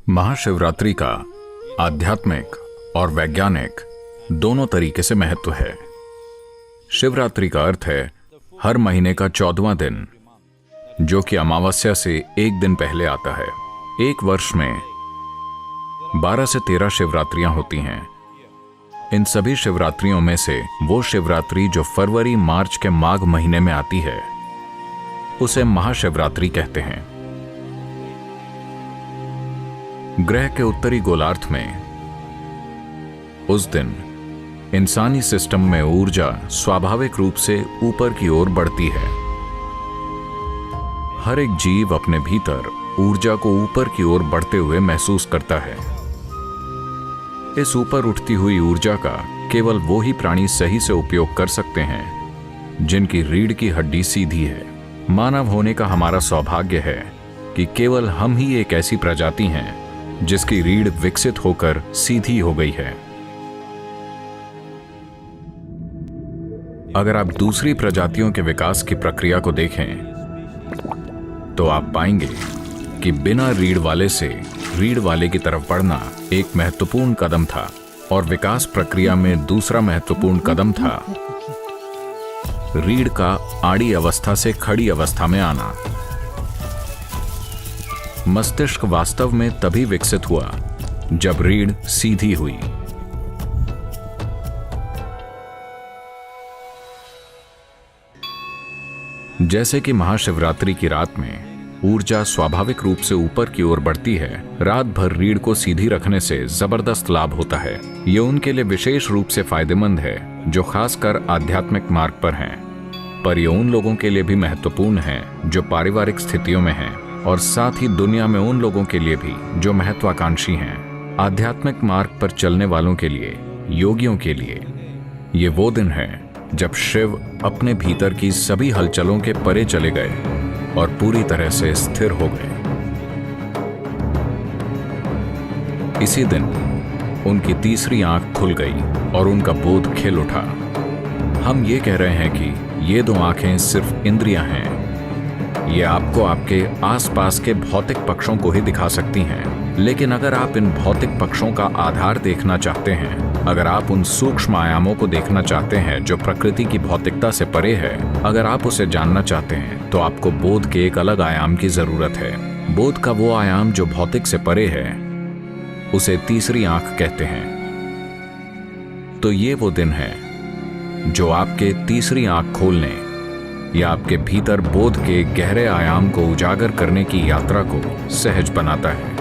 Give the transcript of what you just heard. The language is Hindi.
महाशिवरात्रि का आध्यात्मिक और वैज्ञानिक दोनों तरीके से महत्व है। शिवरात्रि का अर्थ है हर महीने का 14वां दिन, जो कि अमावस्या से एक दिन पहले आता है। एक वर्ष में 12 से 13 शिवरात्रियां होती हैं। इन सभी शिवरात्रियों में से वो शिवरात्रि जो फरवरी मार्च के माघ महीने में आती है, उसे महाशिवरात्रि कहते हैं। ग्रह के उत्तरी गोलार्ध में उस दिन इंसानी सिस्टम में ऊर्जा स्वाभाविक रूप से ऊपर की ओर बढ़ती है। हर एक जीव अपने भीतर ऊर्जा को ऊपर की ओर बढ़ते हुए महसूस करता है। इस ऊपर उठती हुई ऊर्जा का केवल वो ही प्राणी सही से उपयोग कर सकते हैं जिनकी रीढ़ की हड्डी सीधी है। मानव होने का हमारा सौभाग्य है कि केवल हम ही एक ऐसी प्रजाति हैं जिसकी रीढ़ विकसित होकर सीधी हो गई है। अगर आप दूसरी प्रजातियों के विकास की प्रक्रिया को देखें तो आप पाएंगे कि बिना रीढ़ वाले से रीढ़ वाले की तरफ बढ़ना एक महत्वपूर्ण कदम था, और विकास प्रक्रिया में दूसरा महत्वपूर्ण कदम था रीढ़ का आड़ी अवस्था से खड़ी अवस्था में आना। मस्तिष्क वास्तव में तभी विकसित हुआ जब रीढ़ सीधी हुई। जैसे कि महाशिवरात्रि की रात में ऊर्जा स्वाभाविक रूप से ऊपर की ओर बढ़ती है, रात भर रीढ़ को सीधी रखने से जबरदस्त लाभ होता है। ये उनके लिए विशेष रूप से फायदेमंद है जो खासकर आध्यात्मिक मार्ग पर हैं, पर ये उन लोगों के लिए भी महत्वपूर्ण है जो पारिवारिक स्थितियों में हैं, और साथ ही दुनिया में उन लोगों के लिए भी जो महत्वाकांक्षी हैं। आध्यात्मिक मार्ग पर चलने वालों के लिए, योगियों के लिए ये वो दिन है जब शिव अपने भीतर की सभी हलचलों के परे चले गए और पूरी तरह से स्थिर हो गए। इसी दिन उनकी तीसरी आंख खुल गई और उनका बोध खिल उठा। हम ये कह रहे हैं कि ये दो आंखें सिर्फ इंद्रियां हैं। ये आपको आपके आसपास के भौतिक पक्षों को ही दिखा सकती हैं, लेकिन अगर आप इन भौतिक पक्षों का आधार देखना चाहते हैं, अगर आप उन सूक्ष्म आयामों को देखना चाहते हैं जो प्रकृति की भौतिकता से परे है, अगर आप उसे जानना चाहते हैं, तो आपको बोध के एक अलग आयाम की जरूरत है। बोध का वो आयाम जो भौतिक से परे है, उसे तीसरी आंख कहते हैं। तो ये वो दिन है जो आपके तीसरी आंख खोलने या आपके भीतर बोध के गहरे आयाम को उजागर करने की यात्रा को सहज बनाता है।